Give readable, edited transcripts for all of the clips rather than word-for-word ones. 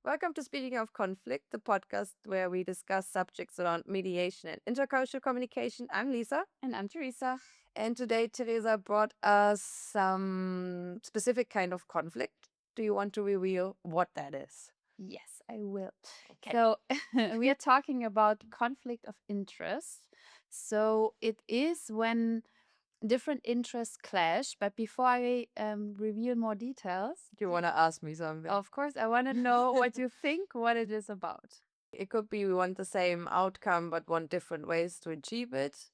Welcome to Speaking of Conflict, the podcast where we discuss subjects around mediation and intercultural communication. I'm Lisa. And I'm Teresa. And today, Teresa brought us some specific kind of conflict. Do you want to reveal what that is? Yes, I will. Okay. So, we are talking about conflict of interest. So, it is when different interests clash. But before I reveal more details, Do you want to ask me something? of course, I want to know what you think, what it is about. It could be we want the same outcome but want different ways to achieve it,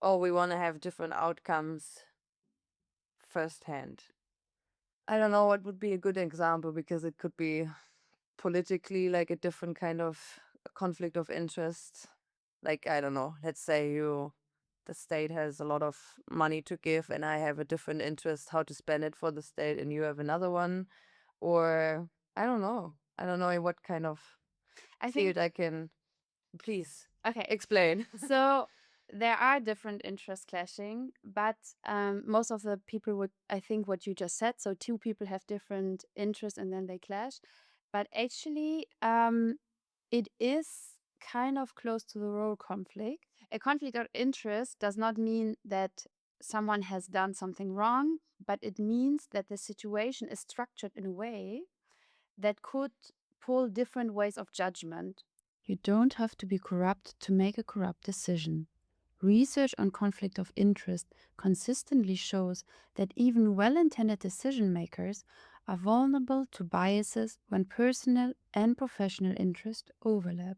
or we want to have different outcomes firsthand. I don't know what would be a good example because it could be politically like a different kind of conflict of interest. Like, I don't know, let's say the state has a lot of money to give and I have a different interest how to spend it for the state and you have another one. Or I don't know. I don't know in what kind of field I can. Please Okay. explain. So there are different interests clashing, but most of the people would, I think, what you just said. So two people have different interests and then they clash. But actually, it is kind of close to the role conflict. A conflict of interest does not mean that someone has done something wrong, but it means that the situation is structured in a way that could pull different ways of judgment. You don't have to be corrupt to make a corrupt decision. Research on conflict of interest consistently shows that even well intended decision makers are vulnerable to biases when personal and professional interests overlap.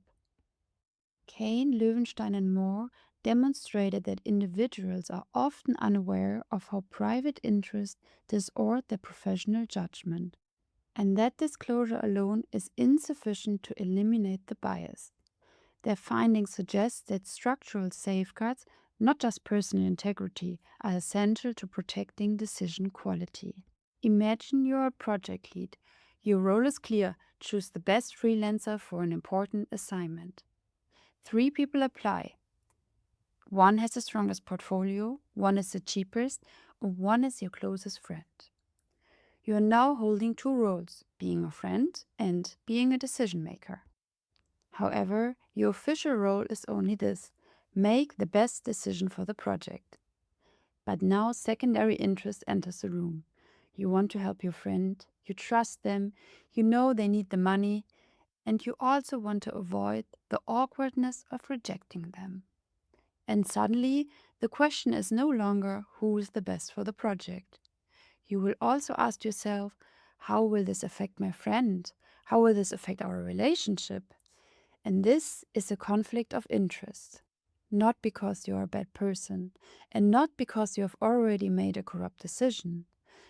Kane, Löwenstein, and Moore demonstrated that individuals are often unaware of how private interests distort their professional judgment, and that disclosure alone is insufficient to eliminate the bias. Their findings suggest that structural safeguards, not just personal integrity, are essential to protecting decision quality. Imagine you're a project lead. Your role is clear: choose the best freelancer for an important assignment. 3 people apply. One has the strongest portfolio, one is the cheapest, and one is your closest friend. You are now holding 2 roles, being a friend and being a decision maker. However, your official role is only this: make the best decision for the project. But now secondary interest enters the room. You want to help your friend, you trust them, you know they need the money, and you also want to avoid the awkwardness of rejecting them. And suddenly, the question is no longer who is the best for the project. You will also ask yourself, how will this affect my friend? How will this affect our relationship? And this is a conflict of interest. Not because you are a bad person, and not because you have already made a corrupt decision,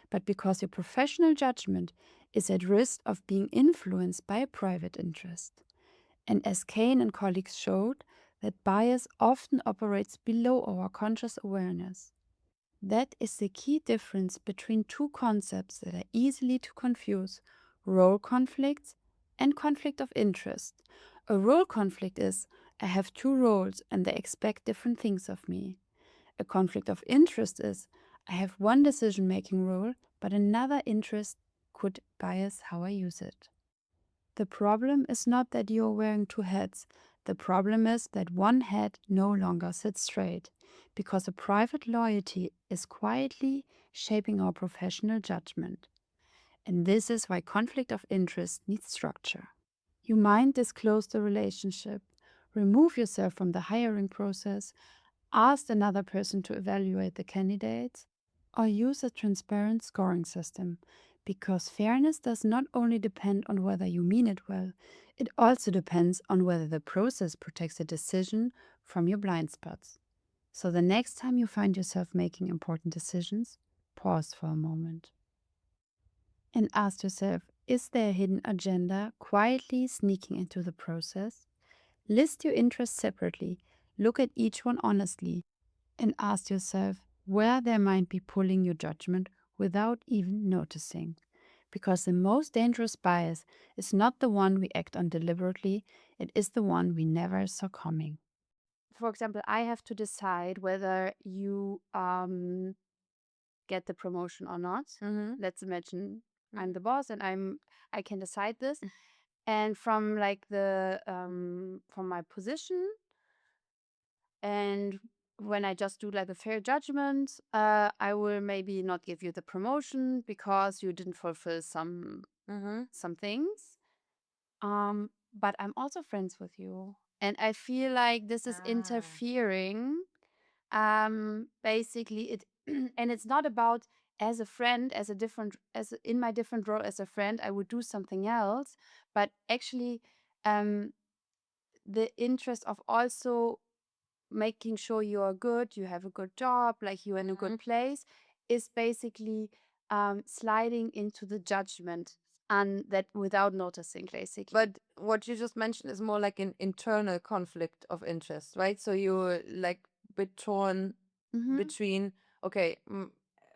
but because your professional judgment is at risk of being influenced by a private interest. And as Kane and colleagues showed, that bias often operates below our conscious awareness. That is the key difference between two concepts that are easily to confuse: role conflicts and conflict of interest. A role conflict is, I have 2 roles and they expect different things of me. A conflict of interest is, I have one decision making role, but another interest could bias how I use it. The problem is not that you are wearing 2 hats. The problem is that one hat no longer sits straight, because a private loyalty is quietly shaping our professional judgment. And this is why conflict of interest needs structure. You might disclose the relationship, remove yourself from the hiring process, ask another person to evaluate the candidates, or use a transparent scoring system, because fairness does not only depend on whether you mean it well, it also depends on whether the process protects the decision from your blind spots. So the next time you find yourself making important decisions, pause for a moment and ask yourself, is there a hidden agenda quietly sneaking into the process? List your interests separately. Look at each one honestly and ask yourself where they might be pulling your judgment without even noticing. Because the most dangerous bias is not the one we act on deliberately, it is the one we never saw coming. For example, I have to decide whether you get the promotion or not. Mm-hmm. Let's imagine I'm the boss and I can decide this. And from like the from my position, and when I just do like a fair judgment, I will maybe not give you the promotion because you didn't fulfill Mm-hmm. some things. But I'm also friends with you, and I feel like this is Ah. interfering. Basically, it and it's not about as a friend, as a different in my different role as a friend, I would do something else, but actually, um, the interest of also making sure you are good, you have a good job, like you're in a Mm-hmm. good place, is basically sliding into the judgment and that without noticing, basically. But what you just mentioned is more like an internal conflict of interest, right? So you're like bit torn Mm-hmm. between, okay,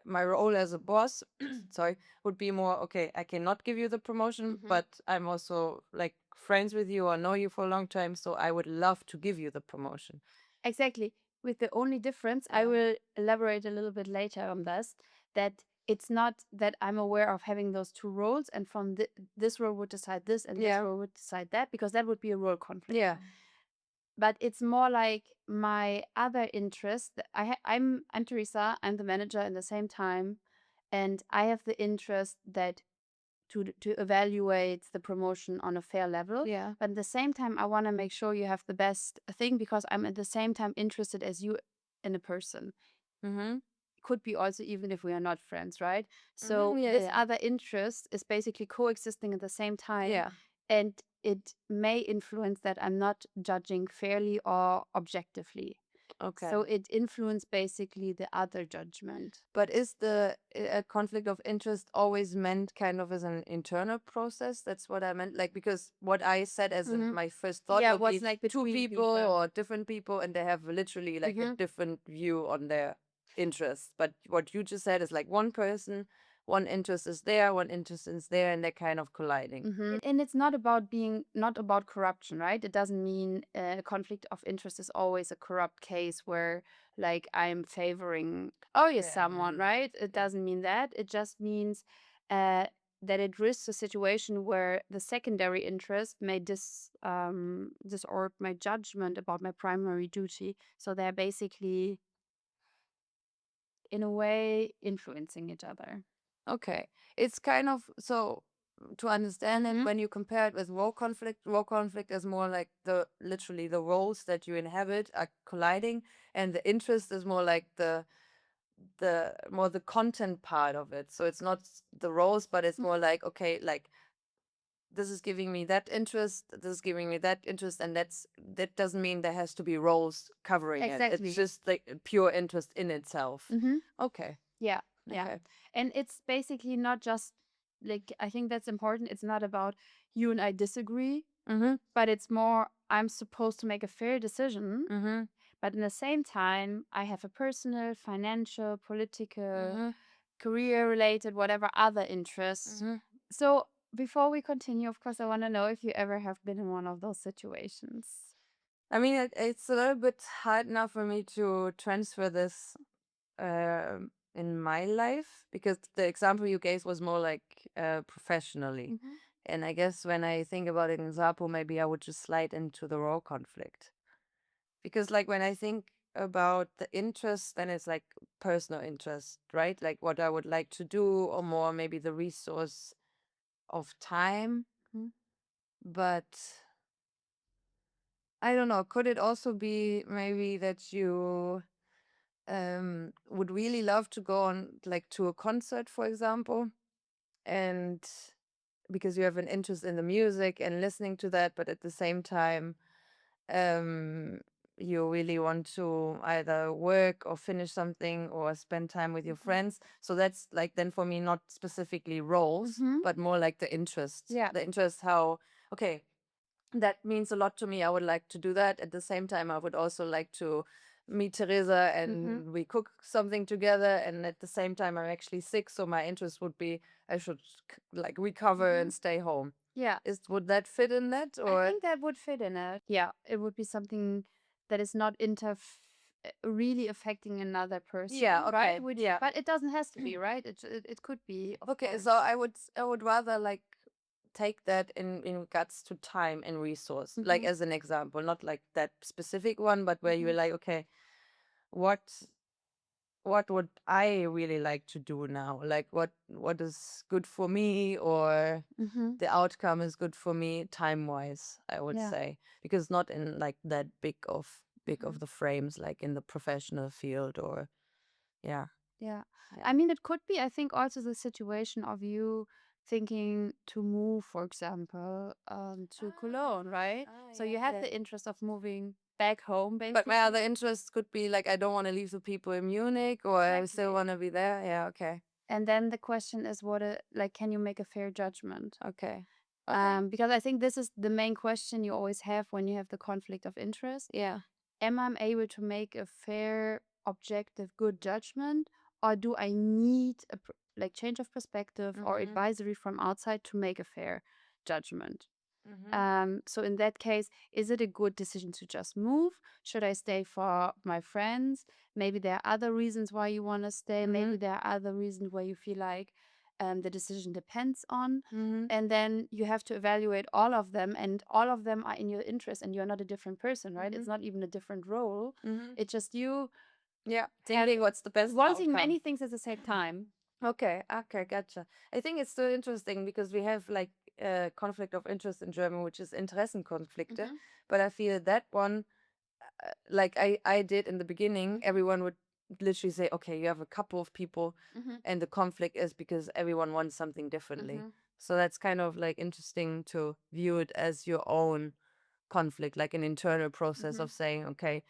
my role as a boss, sorry, would be more, okay, I cannot give you the promotion, Mm-hmm. but I'm also like friends with you or know you for a long time, so I would love to give you the promotion. Exactly. With the only difference, I Yeah. will elaborate a little bit later on this, that it's not that I'm aware of having those two roles and from this role would decide this and this Yeah. role would decide that, because that would be a role conflict. Yeah. But it's more like my other interest. I'm Teresa. I'm the manager at the same time, and I have the interest that to evaluate the promotion on a fair level. Yeah. But at the same time, I want to make sure you have the best thing because I'm at the same time interested as you in a person. Mm-hmm. Could be also even if we are not friends, right? So Mm-hmm. this Yes. other interest is basically coexisting at the same time, Yeah. and it may influence that I'm not judging fairly or objectively. Okay. So it influenced basically the other judgment. But is the a conflict of interest always meant kind of as an internal process? That's what I meant. Like, because what I said as Mhm. my first thought Yeah, would what's be like two between people people. or different people, and they have literally like a Mhm. different view on their interests. But what you just said is like one person, one interest is there, one interest is there, and they're kind of colliding. And it's not about not about corruption, right? It doesn't mean a conflict of interest is always a corrupt case where like I'm favoring Oh yeah. someone, right? It doesn't mean that. It just means that it risks a situation where the secondary interest may distort my judgment about my primary duty. So they're basically, in a way, influencing each other. Okay. It's kind of so to understand it, Mhm. when you compare it with role conflict is more like the literally the roles that you inhabit are colliding, and the interest is more like the content part of it. So it's not the roles, but it's more like, okay, like this is giving me that interest, this is giving me that interest, and that doesn't mean there has to be roles covering it. Exactly. It's just like a pure interest in itself. Mhm. Okay. Yeah, yeah. Okay. And it's basically not just like, I think that's important. It's not about you and I disagree, Mm-hmm. but it's more I'm supposed to make a fair decision. Mm-hmm. But in the same time, I have a personal, financial, political, Mm-hmm. career related, whatever other interests. Mm-hmm. So before we continue, of course, I want to know if you ever have been in one of those situations. I mean, it's a little bit hard now for me to transfer this in my life because the example you gave was more like professionally. And I guess when I think about an example, maybe I would just slide into the role conflict. Because, like, when I think about the interest, then it's like personal interest, right? Like what I would like to do, or more maybe the resource of time. Mhm. But I don't know, could it also be maybe that you would really love to go on like to a concert, for example, and because you have an interest in the music and listening to that, but at the same time, um, you really want to either work or finish something or spend time with your friends. So that's like then for me not specifically roles, Mhm. but more like the interest. Yeah. The interest how okay, that means a lot to me. I would like to do that. At the same time, I would also like to meet Teresa and we cook something together. And at the same time, I'm actually sick, so my interest would be I should like recover and stay home. Yeah. Would that fit in that, I or think that would fit in it. Yeah, it would be something that is not really affecting another person, yeah, right? okay, Which, yeah. but it doesn't has to be, right? It could be, of Okay, course. so I would rather like take that in regards to time and resource, like as an example, not like that specific one, but where you're like, okay, what what would I really like to do now? Like what is good for me, or the outcome is good for me time wise, I would Yeah. say, because not in like that big of the frames, like in the professional field, or yeah. Yeah. Yeah. I mean, it could be, I think, also the situation of you thinking to move, for example, to Cologne, right? So you have the interest of moving back home, But my basically. other interests could be like I don't want to leave the people in Munich, or I still Exactly. want to be there. Yeah, okay. And then the question is, like, can you make a fair judgment? Okay. Okay. Because I think this is the main question you always have when you have the conflict of interest. Yeah. Am I able to make a fair, objective, good judgment, or do I need a like change of perspective or advisory from outside to make a fair judgment? So in that case, is it a good decision to just move? Should I stay for my friends? Maybe there are other reasons why you want to stay. Maybe there are other reasons where you feel like the decision depends on. And then you have to evaluate all of them, and all of them are in your interest, and you're not a different person, right? It's not even a different role. It's just you Yeah. Thinking what's the best wanting outcome. many things at the same time. Okay, okay, gotcha. I think it's still interesting because we have like conflict of interest in German, which is Interessenkonflikte. But I feel that one, like I did in the beginning, everyone would literally say, okay, you have a couple of people, and the conflict is because everyone wants something differently. So that's kind of like interesting to view it as your own conflict, like an internal process of saying, okay,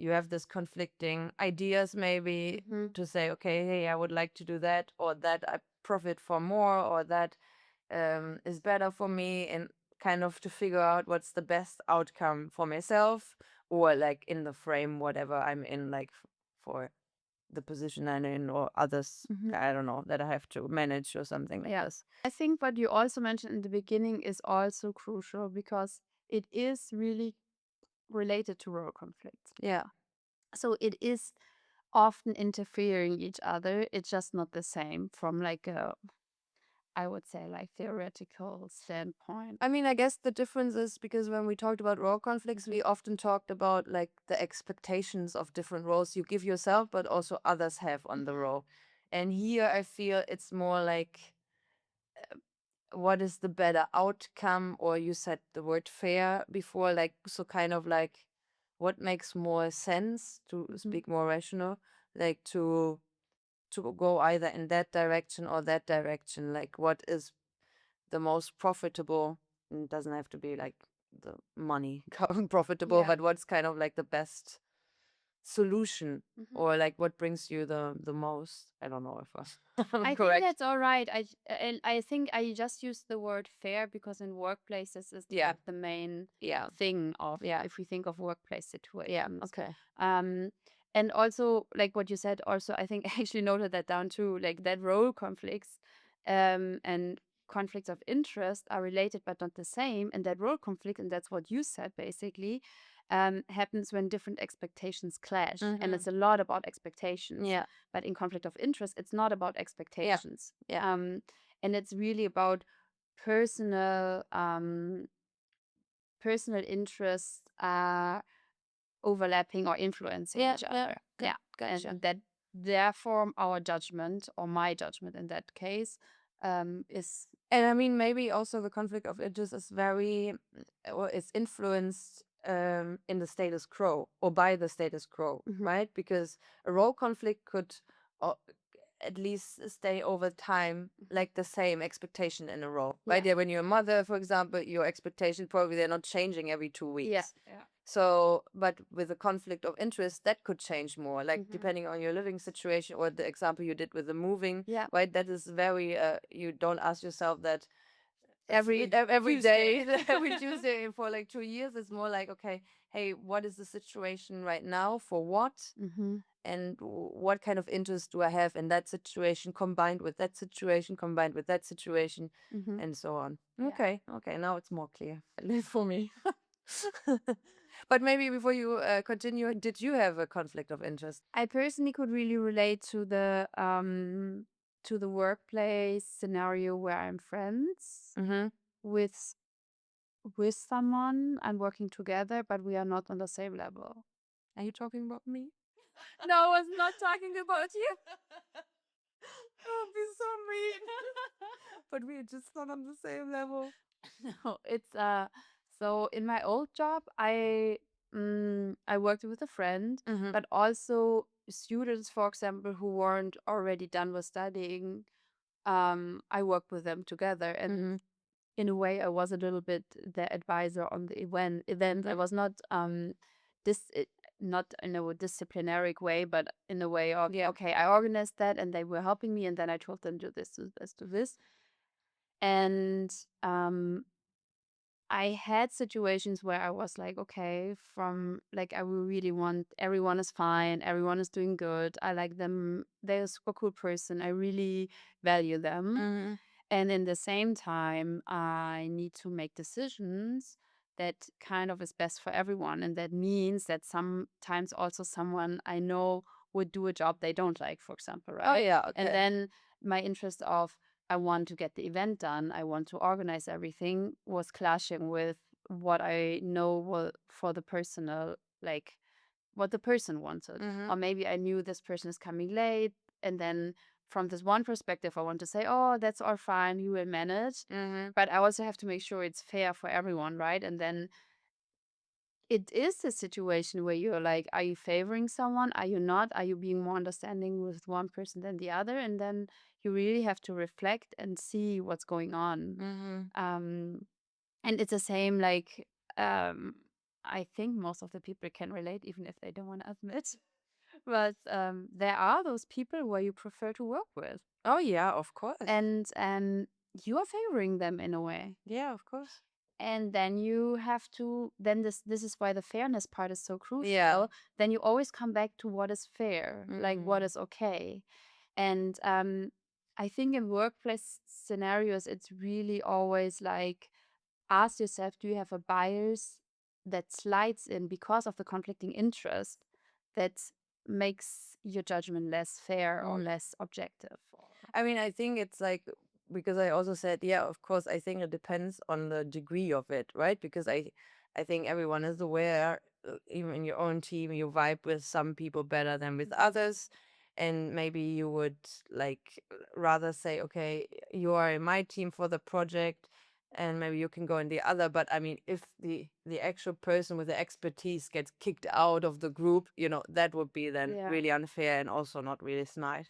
you have this conflicting ideas maybe to say, okay, hey, I would like to do that, or that I profit for more, or that is better for me, and kind of to figure out what's the best outcome for myself, or like in the frame, whatever I'm in, like for the position I'm in, or others, I don't know, that I have to manage or something like this. I think what you also mentioned in the beginning is also crucial because it is really related to role conflicts. Yeah. So it is often interfering each other. It's just not the same from like a, I would say, like theoretical standpoint. I mean, I guess the difference is because when we talked about role conflicts, we often talked about like the expectations of different roles you give yourself, but also others have on the role. And here I feel it's more like what is the better outcome, or you said the word fair before, like, so kind of like what makes more sense, to speak more rational, like to go either in that direction or that direction, like what is the most profitable. And it doesn't have to be like the money profitable, but what's kind of like the best solution, or like what brings you the most. I don't know if I'm I think correct. that's all right. I think I just use the word fair because in workplaces is Yeah. like the main Yeah. thing of Yeah. if we think of workplace Yeah. situations. Okay. And also like what you said, also I think I actually noted that down too, like that role conflicts and conflicts of interest are related but not the same. And that role conflict, and that's what you said basically, happens when different expectations clash. And it's a lot about expectations. Yeah. But in conflict of interest, it's not about expectations. Yeah. And it's really about personal personal interests are overlapping or influencing each other. Yeah. Gotcha. And that therefore our judgment, or my judgment in that case, is And I mean, maybe also the conflict of interest is very, or is influenced in the status quo, or by the status quo, right? Because a role conflict could uh, at least stay over time, like the same expectation in a role, right? Yeah, when you're a mother, for example, your expectation probably they're not changing every 2 weeks. Yeah. So, but with a conflict of interest, that could change more, like depending on your living situation, or the example you did with the moving, Yeah. right? That is very, you don't ask yourself that every every Tuesday. day, every Tuesday for like 2 years. It's more like, okay, hey, what is the situation right now? For what? Mm-hmm. And what kind of interest do I have in that situation combined with that situation, combined with that situation, Mm-hmm. and so on. Yeah. Okay, now it's more clear, at least for me. But maybe before you continue, did you have a conflict of interest? I personally could really relate to the workplace scenario where I'm friends Mm-hmm. with someone and working together, but we are not on the same level. Are you talking about me? No, I was not talking about you. Don't be so mean. But we're just not on the same level. No, it's so in my old job I worked with a friend, Mm-hmm. but also students, for example, who weren't already done with studying. I worked with them together, and Mm-hmm. in a way, I was a little bit the advisor on the event. I Mm-hmm. was not this not in a disciplinary way, but in a way of Yeah. okay, I organized that, and they were helping me, and then I told them do this, do this, do this, and I had situations where I was like, okay, from like, I will really want everyone is fine, everyone is doing good. I like them. They're a super cool person. I really value them. Mm-hmm. And in the same time, I need to make decisions that kind of is best for everyone. And that means that sometimes also someone I know would do a job they don't like, for example, Oh right? yeah, And okay. then my interest of I want to get the event done, I want to organize everything was clashing with what I know will for the personal, like what the person wanted. Mm-hmm. Or maybe I knew this person is coming late. And then from this one perspective, I want to say, oh, that's all fine, you will manage. Mm-hmm. But I also have to make sure it's fair for everyone, right? And then it is a situation where you're like, are you favoring someone? Are you not? Are you being more understanding with one person than the other? And then you really have to reflect and see what's going on. Mm-hmm. And it's the same, like, um, I think most of the people can relate, even if they don't want to admit. But there are those people where you prefer to work with, Oh yeah, of course. and you are favoring them in a way. Yeah, of course. And then you have to. Then this is why the fairness part is so crucial. Yeah. Then you always come back to what is fair, like what Mm-hmm. is okay. And I think in workplace scenarios, it's really always like ask yourself, do you have a bias that slides in because of the conflicting interest that makes your judgment less fair or Mm. less objective? I mean, I think it's like, because I also said, yeah, of course, I think it depends on the degree of it, right? Because I think everyone is aware, even in your own team, you vibe with some people better than with others. And maybe you would like rather say, okay, you are in my team for the project, and maybe you can go in the other. But I mean, if the actual person with the expertise gets kicked out of the group, that would be then Yeah. really unfair and also not really smart.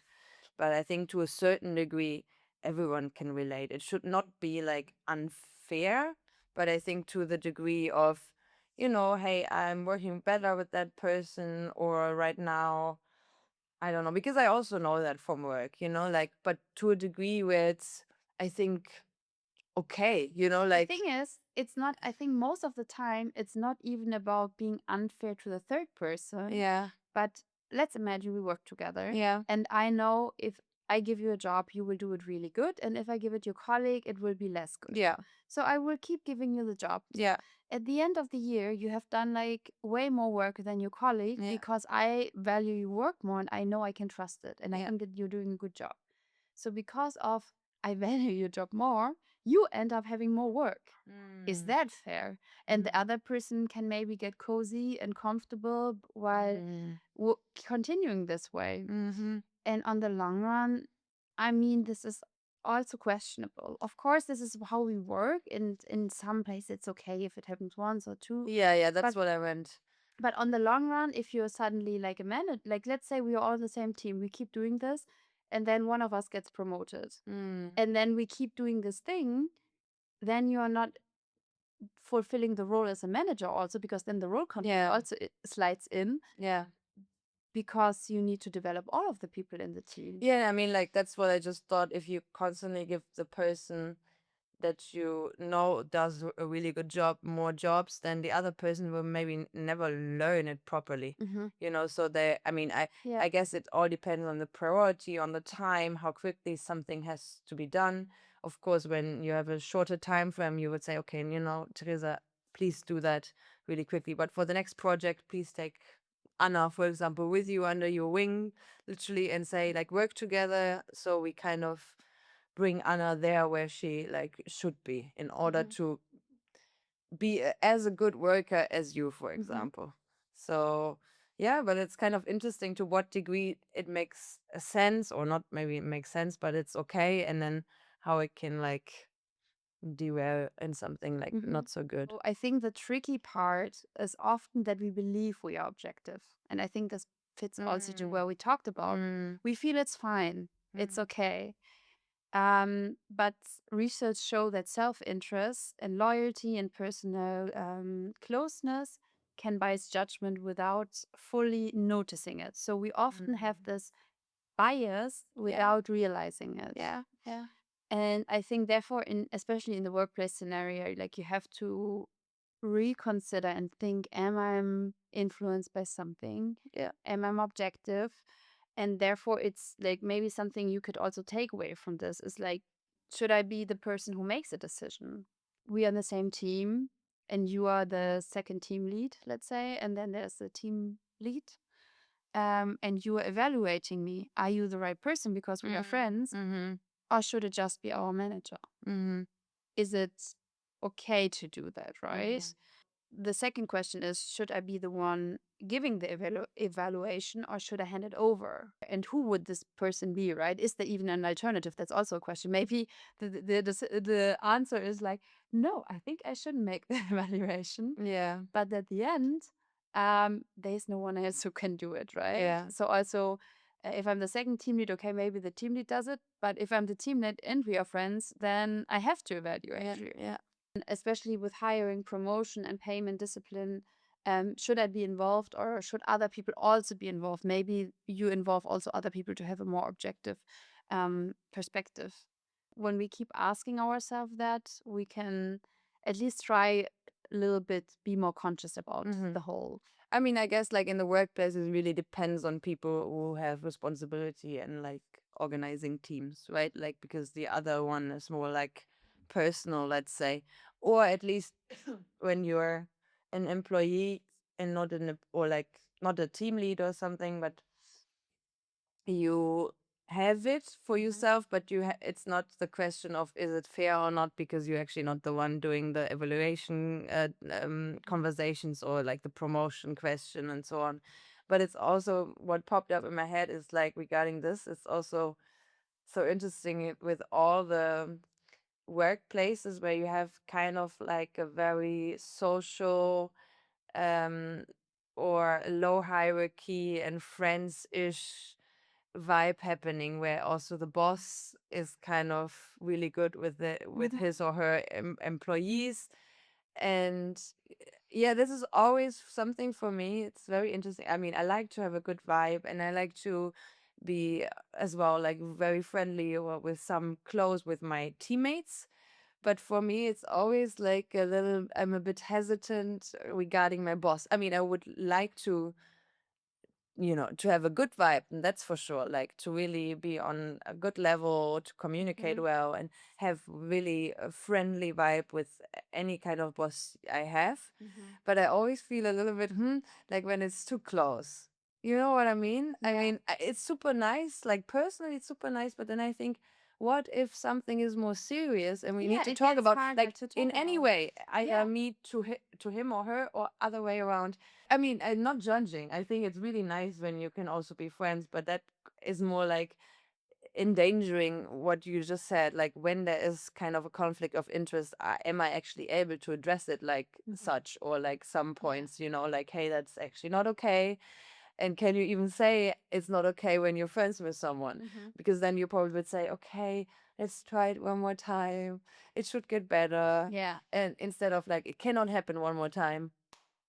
But I think to a certain degree, everyone can relate. It should not be like unfair, but I think to the degree of, hey, I'm working better with that person, or right now, I don't know, because I also know that from work, like, but to a degree where it's, I think, okay, The like, thing is, it's not, I think most of the time, it's not even about being unfair to the third person. yeah, But let's imagine we work together, yeah, and I know if I give you a job, you will do it really good. And if I give it to your colleague, it will be less good. yeah, So I will keep giving you the job. yeah, At the end of the year, you have done like way more work than your colleague yeah, because I value your work more and I know I can trust it. And I yeah. think that you're doing a good job. So because of I value your job more, you end up having more work. Is Mm. that fair? And the other person can maybe get cozy and comfortable while Mm. continuing this way. Mm-hmm. And on the long run, I mean, this is also questionable. Of course, this is how we work, and in some places it's okay if it happens once or two. Yeah, But that's what I meant. on the long run, if you're suddenly like a manager, like let's say we are all on the same team, we keep doing this, and then one of us gets promoted, Mm. and then we keep doing this thing, then you're not fulfilling the role as a manager also, because then the role conflict Yeah, also slides in yeah. because you need to develop all of the people in the team. Yeah, I mean, like, that's what I just thought. If you constantly give the person that you know does a really good job, more jobs, then the other person will maybe never learn it properly. Mm-hmm. So I mean, Yeah. I guess it all depends on the priority, on the time, how quickly something has to be done. Of course, when you have a shorter time frame, you would say, okay, Teresa, please do that really quickly. But for the next project, please take Anna, for example, with you under your wing, literally, and say, like, work together. So we kind of bring Anna there where she like should be in order to be as a good worker as you, for example. So yeah, but it's kind of interesting to what degree it makes a sense, or not maybe it makes sense, but it's okay, and then how it can like derail in something like not so good. I think the tricky part is often that we believe we are objective. And I think this fits also to where we talked about. We feel it's fine, it's okay. But research show that self-interest and loyalty and personal closeness can bias judgment without fully noticing it. So we often have this bias without realizing it. Yeah, yeah. And I think therefore, especially in the workplace scenario, like you have to reconsider and think, am I influenced by something? Yeah. Am I objective? And therefore it's like maybe something you could also take away from this is like, should I be the person who makes a decision? We are in the same team and you are the second team lead, let's say, and then there's the team lead. And you are evaluating me. Are you the right person because we are friends? Or should it just be our manager? Is it okay to do that, right? The second question is, should I be the one giving the evaluation or should I hand it over? And who would this person be, right? Is there even an alternative? That's also a question. Maybe the answer is like, no, I think I shouldn't make the evaluation. Yeah. But at the end, there's no one else who can do it, right? Yeah. So also, if I'm the second team lead, okay, maybe the team lead does it. But if I'm the team lead and we are friends, then I have to evaluate you. Yeah. Especially with hiring, promotion, and payment discipline. Should I be involved or should other people also be involved? Maybe you involve also other people to have a more objective perspective. When we keep asking ourselves that, we can at least try a little bit be more conscious about the whole. I mean, I guess like in the workplace, it really depends on people who have responsibility and like organizing teams, right? Like, because the other one is more like personal, let's say, or at least when you're an employee and not or like not a team lead or something, but you have it for yourself, but it's not the question of is it fair or not, because you're actually not the one doing the evaluation conversations or like the promotion question and so on. But it's also what popped up in my head is like regarding this, it's also so interesting with all the workplaces where you have kind of like a very social um or low hierarchy and friends-ish vibe happening, where also the boss is kind of really good with his or her employees. And yeah, this is always something for me. It's very interesting. I mean, I like to have a good vibe, and I like to be as well like very friendly or with some close with my teammates. But for me, it's always like I'm a bit hesitant regarding my boss. I mean, I would like to to have a good vibe, and that's for sure. Like to really be on a good level, to communicate well, and have really a friendly vibe with any kind of boss I have. But I always feel a little bit, like when it's too close. You know what I mean? I mean, it's super nice. Like personally, it's super nice. But then I think, what if something is more serious and we need to it talk gets about, harder like, to talk in any about. way, I Yeah. meet to him or her or other way around. I mean, I'm not judging. I think it's really nice when you can also be friends, but that is more like endangering what you just said. Like when there is kind of a conflict of interest, am I actually able to address it like such, or like some points, like, hey, that's actually not okay. And can you even say it's not okay when you're friends with someone? Because then you probably would say, okay, let's try it one more time. It should get better. Yeah. And instead of like, it cannot happen one more time,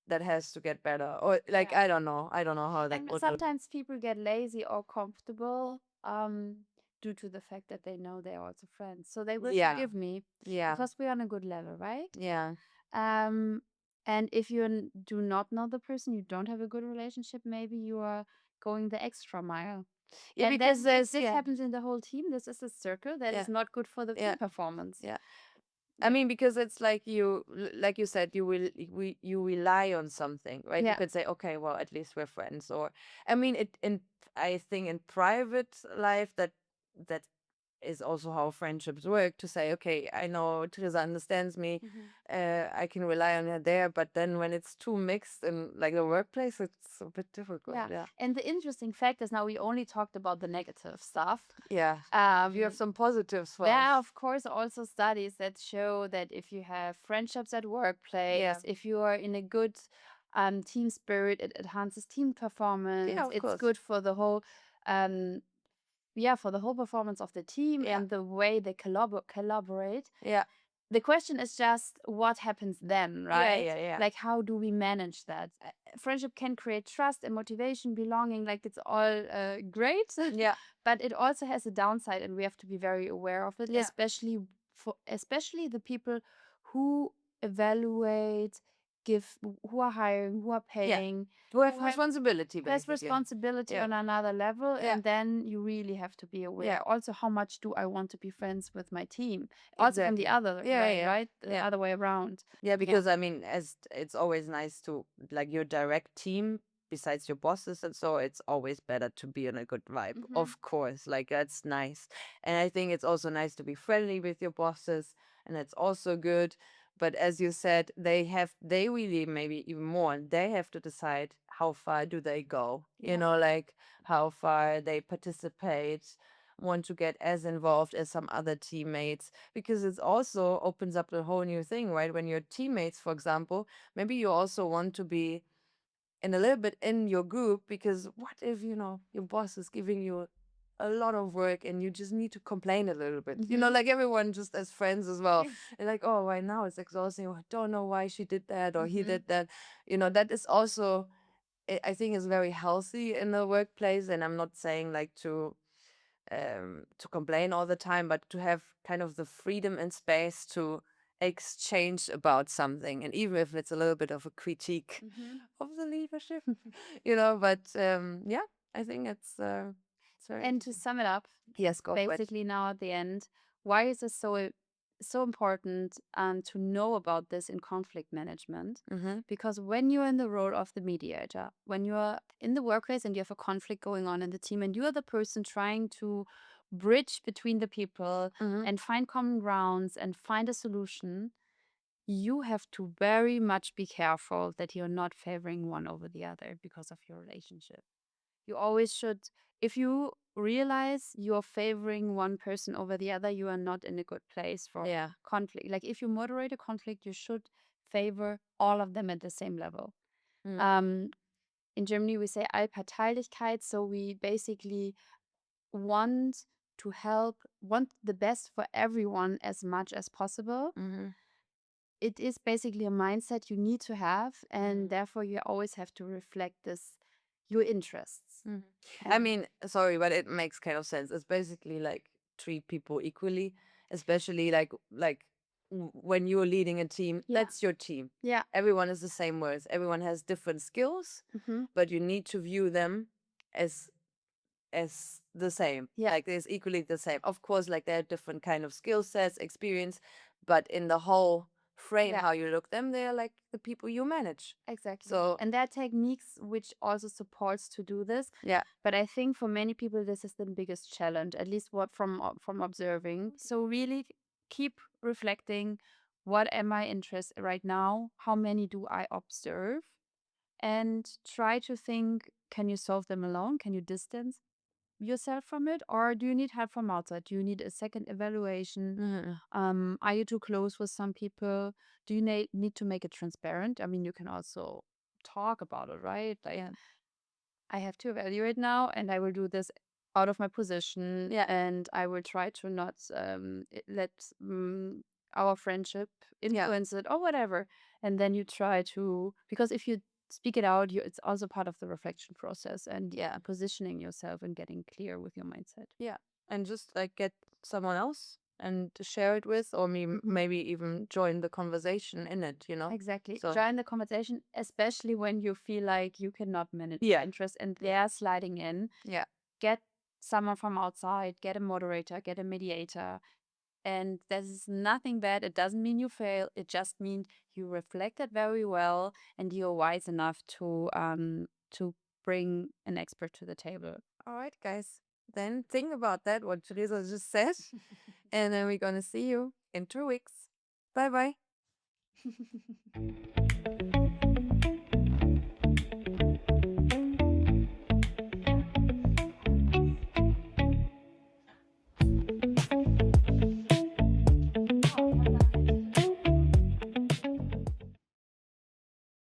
that has to get better, or like I don't know how that And would look. sometimes people get lazy or comfortable. due to the fact that they know they're also friends. So they will Yeah. forgive me Yeah. because we're on a good level, right? Yeah. Um, and if you do not know the person, you don't have a good relationship, maybe you are going the extra mile. Yeah, And then because if there's this yeah. happens in the whole team, this is a circle that Yeah. is not good for the Yeah. team performance. Yeah. I Yeah. mean, because it's like like you said, you rely on something, right? You Yeah. could say, okay, well, at least we're friends, or I mean, I think in private life that is also how friendships work. To say, okay, I know Teresa understands me, I can rely on her there. But then when it's too mixed in like the workplace, it's a bit difficult. Yeah. Yeah. And the interesting fact is now we only talked about the negative stuff. Yeah. You have some positives for There us. are, of course, also studies that show that if you have friendships at workplace, Yeah. if you are in a good team spirit, it enhances team performance. Yeah, of It's course. good for the whole, um, for the whole performance of the team Yeah. and the way they collaborate. Yeah. The question is just what happens then, right? Yeah. Yeah. Like, how do we manage that? Friendship can create trust and motivation, belonging, like it's all great. Yeah. But it also has a downside, and we have to be very aware of it, Yeah. especially the people who evaluate, who are hiring, who are paying, Who have who have responsibility, has basically. responsibility Yeah. on another level, Yeah. and then you really have to be aware. Yeah. Also, how much do I want to be friends with my team? Also from the Exactly. other Yeah, way, yeah, right? The yeah. other way around. Yeah, because I mean, as it's always nice to like your direct team, besides your bosses and so, it's always better to be in a good vibe. Of course, like that's nice. And I think it's also nice to be friendly with your bosses, and that's also good. But as you said, they really maybe even more, they have to decide how far do they go, you know, like how far they participate, want to get as involved as some other teammates, because it also opens up a whole new thing, right? When you're teammates, for example, maybe you also want to be in a little bit in your group, because what if, your boss is giving you a lot of work and you just need to complain a little bit, like everyone just as friends as well. And like, oh, right now it's exhausting. I don't know why she did that or he did that. That is also, I think, is very healthy in the workplace. And I'm not saying like to complain all the time, but to have kind of the freedom and space to exchange about something. And even if it's a little bit of a critique of the leadership, but yeah, I think it's very And to sum it up, yes, go for it. basically now at the end, why is it so important to know about this in conflict management? Because when you're in the role of the mediator, when you're in the workplace and you have a conflict going on in the team, and you're the person trying to bridge between the people and find common grounds and find a solution, you have to very much be careful that you're not favoring one over the other because of your relationship. You always should, if you realize you're favoring one person over the other, you are not in a good place for conflict. Like if you moderate a conflict, you should favor all of them at the same level. In Germany, we say Allparteilichkeit, so we basically want want the best for everyone as much as possible. It is basically a mindset you need to have, and therefore you always have to reflect your interests. I mean, sorry, but it makes kind of sense. It's basically like treat people equally, especially like when you're leading a team, that's your team. Yeah. Everyone is the same worth. Everyone has different skills, but you need to view them as the same. Yeah. Like there's equally the same. Of course, like there are different kind of skill sets, experience, but in the whole frame, how you look them, they're like the people you manage. Exactly. So And there are techniques which also supports to do this. yeah. But I think for many people this is the biggest challenge, at least what from observing. So really keep reflecting, what am I interested right now? How many do I observe? And try to think, can you solve them alone? Can you distance yourself from it, or do you need help from outside? Do you need a second evaluation? Are you too close with some people? Do you need to make it transparent? I mean, you can also talk about it, right? Like, I have to evaluate now, and I will do this out of my position, and I will try to not let our friendship influence it or whatever. And then you try to, because if you speak it out, it's also part of the reflection process and positioning yourself and getting clear with your mindset. Yeah. and just like get someone else and to share it with, or maybe even join the conversation in it, you know? Exactly. So, Join the conversation, especially when you feel like you cannot manage yeah, interest and they're sliding in. yeah. Get someone from outside, get a moderator, get a mediator. And this is nothing bad. It doesn't mean you fail. It just means you reflected very well and you're wise enough to bring an expert to the table. All right, guys. Then think about that, what Teresa just said. And then we're going to see you in 2 weeks. Bye bye.